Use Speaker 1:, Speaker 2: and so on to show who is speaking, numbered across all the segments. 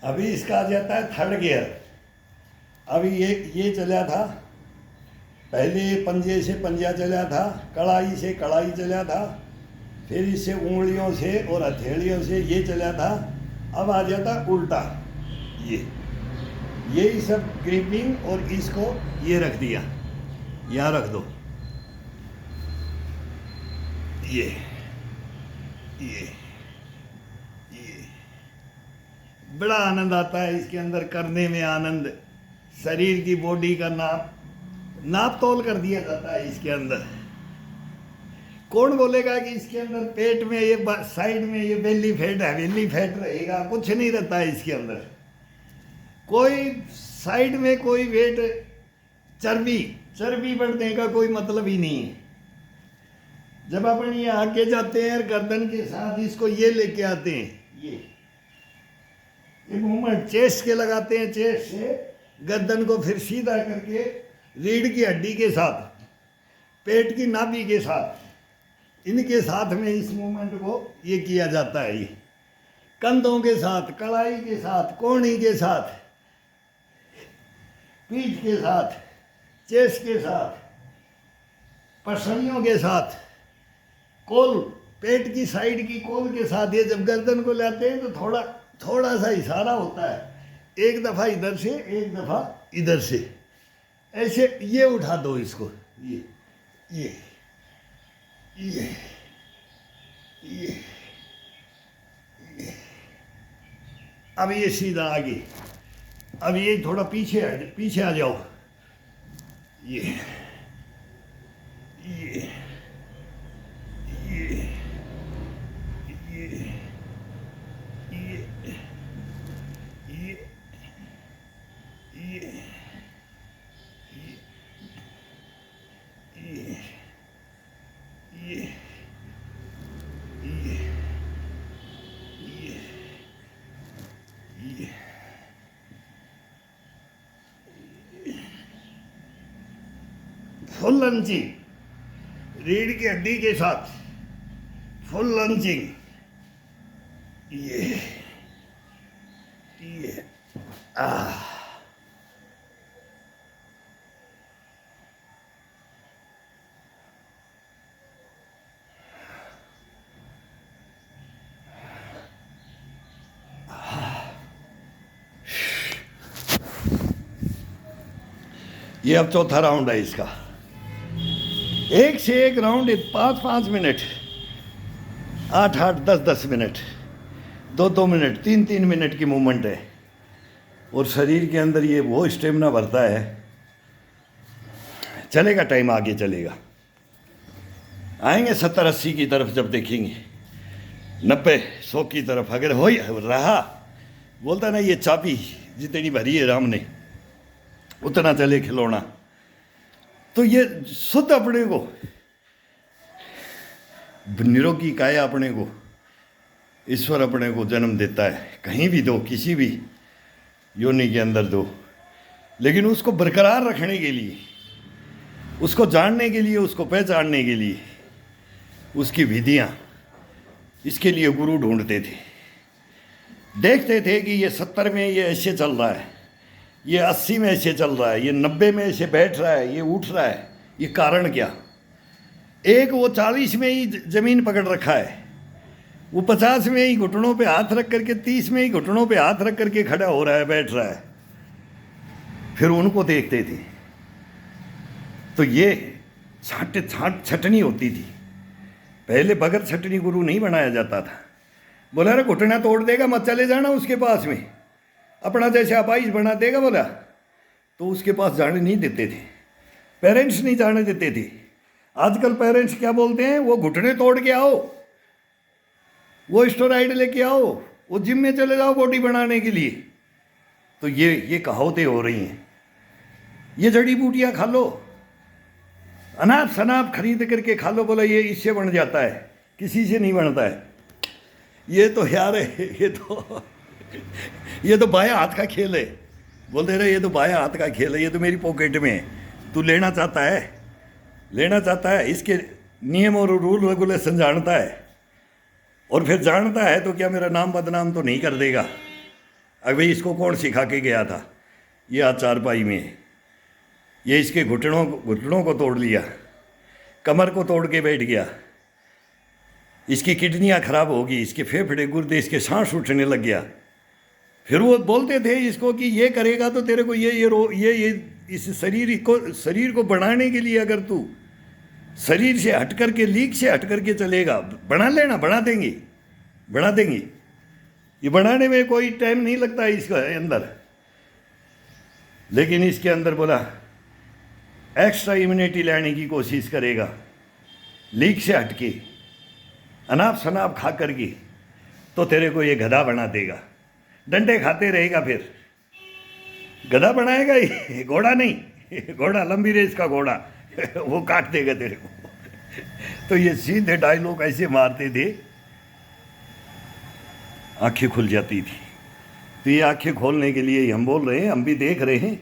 Speaker 1: अभी इसका आ जाता है थर्ड गियर। अभी ये चला था, पहले पंजे से पंजा चला था, कड़ाई से कड़ाई चला था, फिर इससे उंगलियों से और हथेलियों से ये चला था। अब आ जाता उल्टा, ये यही सब ग्रिपिंग, और इसको ये रख दिया, यहाँ रख दो। ये ये बड़ा आनंद आता है इसके अंदर करने में, आनंद। शरीर की बॉडी का नाप तोल कर दिया जाता है इसके अंदर। कौन बोलेगा कि इसके अंदर पेट में ये साइड में ये बेली फैट है, बेली फैट रहेगा? कुछ नहीं रहता है इसके अंदर। कोई साइड में कोई वेट चर्बी बढ़ने का कोई मतलब ही नहीं है। जब अपन ये आगे जाते हैं गर्दन के साथ इसको ये लेके आते हैं, ये मूवमेंट चेस्ट के लगाते हैं, चेस्ट से गर्दन को फिर सीधा करके रीढ़ की हड्डी के साथ, पेट की नाभि के साथ, इनके साथ में इस मूवमेंट को ये किया जाता है। ये कंधों के साथ, कलाई के साथ, कोहनी के साथ, पीठ के साथ, चेस्ट के साथ, पसलियों के साथ, कोल, पेट की साइड की कोल के साथ। ये जब गर्दन को लाते हैं तो थोड़ा सा इशारा होता है, एक दफ़ा इधर से एक दफ़ा इधर से, ऐसे ये उठा दो इसको, ये ये ये ये, ये। अब ये सीधा आगे, अब ये थोड़ा पीछे आ जाओ, ये ये ये ये ये ये ये ये ये फुल लंचिंग, रीढ़ की हड्डी के साथ फुल लंचिंग, ये ये अब चौथा राउंड है इसका। एक से एक round 5-5 minute, 8-8, 10-10 minute, 2-2 minute, 3-3 minute की मूवमेंट है। और शरीर के अंदर ये वो स्टेमिना भरता है, चलेगा टाइम, आगे चलेगा। आएंगे 70-80 की तरफ, जब देखेंगे 90-100 की तरफ अगर हो रहा, बोलता ना ये चाबी जितनी भरी है राम ने उतना चले खिलौना। तो ये शुद्ध अपने को, निरोगी काया अपने को ईश्वर अपने को जन्म देता है, कहीं भी दो, किसी भी योनि के अंदर दो, लेकिन उसको बरकरार रखने के लिए, उसको जानने के लिए, उसको पहचानने के लिए, उसकी विधियां, इसके लिए गुरु ढूंढते थे। देखते थे कि ये 70 में ये ऐसे चल रहा है, ये 80 में ऐसे चल रहा है, ये 90 में ऐसे बैठ रहा है, ये उठ रहा है, ये कारण क्या? एक वो 40 में ही जमीन पकड़ रखा है, वो 50 में ही घुटनों पे हाथ रख करके, 30 में ही घुटनों पे हाथ रख करके खड़ा हो रहा है, बैठ रहा है। फिर उनको देखते थे तो ये छटनी होती थी। पहले बगैर छटनी गुरु नहीं बनाया जाता था। बोला रे घुटना तोड़ देगा, मत चले जाना उसके पास में, अपना जैसे अपाइज बना देगा, बोला तो उसके पास जाने नहीं देते थे। पेरेंट्स नहीं जाने देते थे। आजकल पेरेंट्स क्या बोलते हैं, वो घुटने तोड़ के आओ, वो स्टेरॉइड लेके आओ, वो जिम में चले जाओ बॉडी बनाने के लिए। तो ये कहावतें हो रही हैं। ये जड़ी बूटियां खा लो, अनाप शनाप खरीद करके खा लो, बोला ये इससे बन जाता है, किसी से नहीं बनता है। ये तो यार ये तो बाया हाथ का खेल है। बोलते रहे ये तो बाया हाथ का खेल है, ये तो मेरी पॉकेट में है, तू लेना चाहता है, इसके नियम और रूल रेगुलेशन जानता है, और फिर जानता है तो क्या मेरा नाम बदनाम तो नहीं कर देगा? अभी इसको कौन सिखा के गया था? ये आज चारपाई में है। ये इसके घुटनों को तोड़ लिया, कमर को तोड़ के बैठ गया, इसकी किडनियाँ खराब होगी, इसके फेफड़े गुर्दे, इसके सांस उठने लग गया। फिर वो बोलते थे इसको कि ये करेगा तो तेरे को ये इस शरीर को बढ़ाने के लिए अगर तू शरीर से हट करके, लीक से हट करके चलेगा, बना लेना, बना देंगे। ये बनाने में कोई टाइम नहीं लगता है इसका अंदर। लेकिन इसके अंदर बोला एक्स्ट्रा इम्यूनिटी लाने की कोशिश करेगा, लीक से हटके, अनाप शनाप खा करके, तो तेरे को ये गधा बना देगा। डंडे खाते रहेगा, फिर गधा बनाएगा ही, घोड़ा नहीं। घोड़ा लंबी रेस का घोड़ा वो काट देगा तेरे को। तो ये सीधे डायलॉग ऐसे मारते थे, आंखें खुल जाती थी। तो ये आंखें खोलने के लिए ही हम बोल रहे हैं, हम भी देख रहे हैं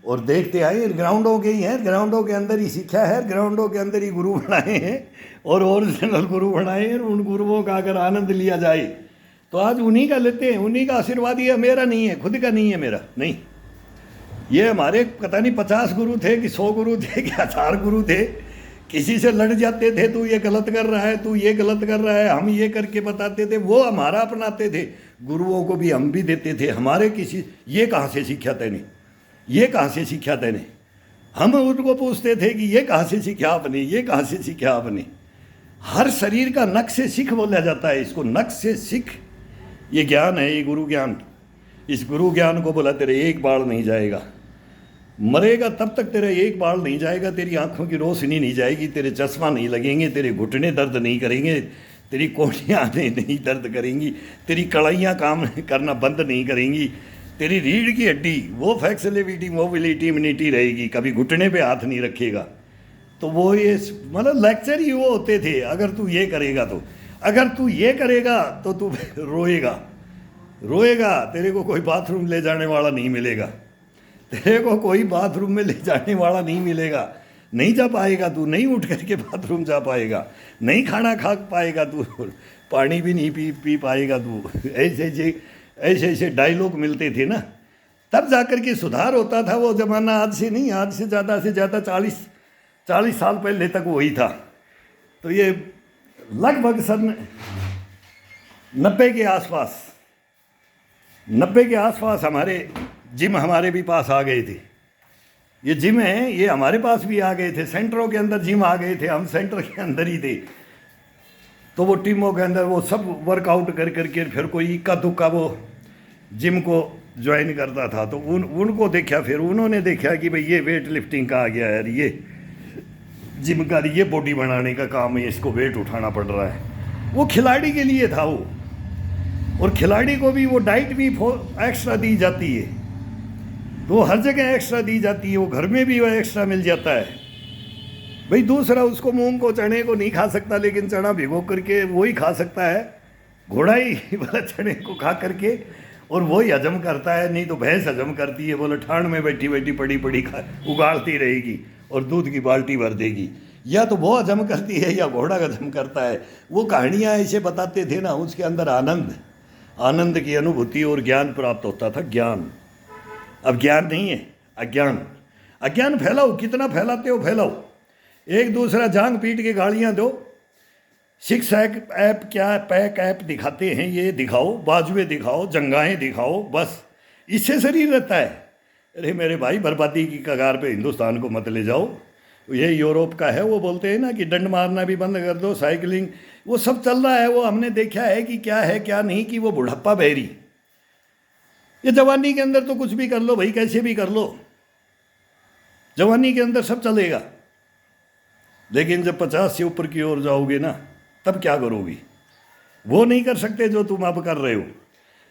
Speaker 1: और देखते आए। ग्राउंडों के ही हैं, ग्राउंडों के अंदर ही सीखा है, ग्राउंडों के अंदर ही गुरु बनाए हैं और ओरिजिनल गुरु बनाए हैं। उन गुरुओं का अगर आनंद लिया जाए तो आज उन्हीं का लेते हैं, उन्हीं का आशीर्वाद। ये मेरा नहीं है, खुद का नहीं है, मेरा नहीं। ये हमारे पता नहीं 50 गुरु थे कि 100 गुरु थे कि 1000 गुरु थे। किसी से लड़ जाते थे, तू ये गलत कर रहा है, तू ये गलत कर रहा है, हम ये करके बताते थे, वो हमारा अपनाते थे। गुरुओं को भी हम भी देते थे हमारे। किसी ये कहाँ से सीखा तैने, ये कहाँ से सीखा तैने? हम उनको पूछते थे कि ये कहाँ से सीखा आपने, ये कहाँ से सीखा आपने? हर शरीर का नख से सीख बोला जाता है इसको, नख से सीख। ये ज्ञान है, ये गुरु ज्ञान। इस गुरु ज्ञान को बोला तेरे एक बाल नहीं जाएगा, मरेगा तब तक तेरा एक बाल नहीं जाएगा, तेरी आंखों की रोशनी नहीं जाएगी, तेरे चश्मा नहीं लगेंगे, तेरे घुटने दर्द नहीं करेंगे, तेरी कोहनियाँ नहीं दर्द करेंगी, तेरी कड़ाइयाँ काम करना बंद नहीं करेंगी, तेरी रीढ़ की हड्डी वो फ्लेक्सिबिलिटी, मोबिलिटी, इम्यूनिटी रहेगी, कभी घुटने पे हाथ नहीं रखेगा। तो वो ये मतलब लेक्चर ही वो होते थे। अगर तू ये करेगा तो, अगर तू ये करेगा तो तू रोएगा, तेरे को कोई बाथरूम ले जाने वाला नहीं मिलेगा, तेरे को कोई बाथरूम में ले जाने वाला नहीं मिलेगा, नहीं जा पाएगा तू, नहीं उठ करके बाथरूम जा पाएगा, नहीं खाना खा पाएगा तू, पानी भी नहीं पी पाएगा तू। ऐसे डायलॉग मिलते थे ना, तब जाकर के सुधार होता था। वो ज़माना आज से नहीं, आज से ज़्यादा 40 साल पहले तक वही था। तो ये लगभग सन 90 के आसपास हमारे जिम हमारे भी पास आ गए थे। ये जिम है, ये हमारे पास भी आ गए थे। सेंटरों के अंदर जिम आ गए थे, हम सेंटर के अंदर ही थे। तो वो टीमों के अंदर वो सब वर्कआउट कर करके फिर कोई इक्का दुक्का वो जिम को ज्वाइन करता था। तो उनको देखा, फिर उन्होंने देखा कि भाई ये वेट लिफ्टिंग का आ गया यार, ये जिम का, ये बॉडी बनाने का काम है, इसको वेट उठाना पड़ रहा है। वो खिलाड़ी के लिए था वो, और खिलाड़ी को भी वो डाइट भी एक्स्ट्रा दी जाती है, तो वो हर जगह एक्स्ट्रा दी जाती है, वो घर में भी वो एक्स्ट्रा मिल जाता है। भाई दूसरा उसको मूंग को, चने को नहीं खा सकता, लेकिन चना भिगो करके वो ही खा सकता है। घोड़ा ही बोला चने को खा करके और वो ही हजम करता है, नहीं तो भैंस हजम करती है। बोले ठाण में बैठी बैठी पड़ी खा उगाड़ती रहेगी और दूध की बाल्टी भर देगी। या तो वो हजम करती है या घोड़ा हजम करता है। वो कहानियाँ ऐसे बताते थे ना, उसके अंदर आनंद की अनुभूति और ज्ञान प्राप्त होता था। ज्ञान, अब ज्ञान नहीं है, अज्ञान फैलाओ, कितना फैलाते हो फैलाओ। एक दूसरा जांग पीट के गालियां दो, 6 ऐप क्या पैक ऐप दिखाते हैं, ये दिखाओ, बाजुएं दिखाओ, जंगाएं दिखाओ, बस इससे शरीर रहता है। अरे मेरे भाई, बर्बादी की कगार पे हिंदुस्तान को मत ले जाओ। ये यूरोप का है, वो बोलते हैं ना कि डंड मारना भी बंद कर दो, साइकिलिंग, वो सब चल रहा है। वो हमने देखा है कि क्या है क्या नहीं, कि वो बुढ़ापा बहरी। ये जवानी के अंदर तो कुछ भी कर लो भाई, कैसे भी कर लो, जवानी के अंदर सब चलेगा। लेकिन जब 50 से ऊपर की ओर जाओगे ना, तब क्या करोगे? वो नहीं कर सकते जो तुम अब कर रहे हो,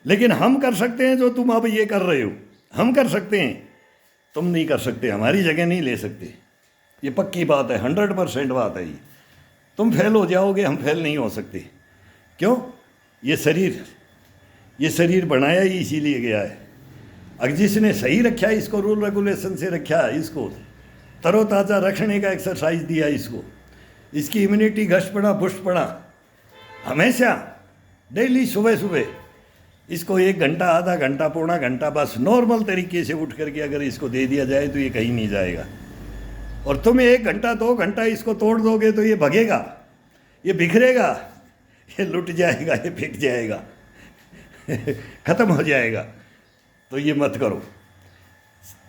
Speaker 1: लेकिन हम कर सकते हैं जो तुम अब ये कर रहे हो। हम कर सकते हैं, तुम नहीं कर सकते, हमारी जगह नहीं ले सकते। ये पक्की बात है, 100% बात है। ये तुम फेल हो जाओगे, हम फेल नहीं हो सकते। क्यों? ये शरीर बनाया ही इसीलिए गया है। अगर जिसने सही रखा, इसको रूल रेगुलेशन से रखा, इसको तरोताज़ा रखने का एक्सरसाइज दिया, इसकी इम्यूनिटी घष्टपड़ा बुष्टपड़ा हमेशा डेली सुबह इसको 1 घंटा, आधा घंटा, पौना घंटा बस नॉर्मल तरीके से उठ करके अगर इसको दे दिया जाए तो ये कहीं नहीं जाएगा। और तुम 1 घंटा 2 घंटा इसको तोड़ दोगे तो ये भगेगा, ये बिखरेगा, ये लुट जाएगा, ये फेंक जाएगा ख़त्म हो जाएगा। तो ये मत करो।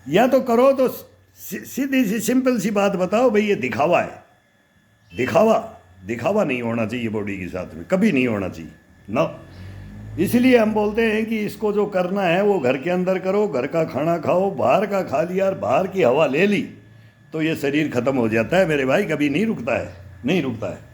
Speaker 1: या तो करो तो सीधी सी सिंपल सी बात बताओ, भाई ये दिखावा है, दिखावा नहीं होना चाहिए बॉडी के साथ में, कभी नहीं होना चाहिए ना। इसलिए हम बोलते हैं कि इसको जो करना है वो घर के अंदर करो, घर का खाना खाओ। बाहर का खा लिया, बाहर की हवा ले ली तो ये शरीर ख़त्म हो जाता है मेरे भाई, कभी नहीं रुकता है, नहीं रुकता है।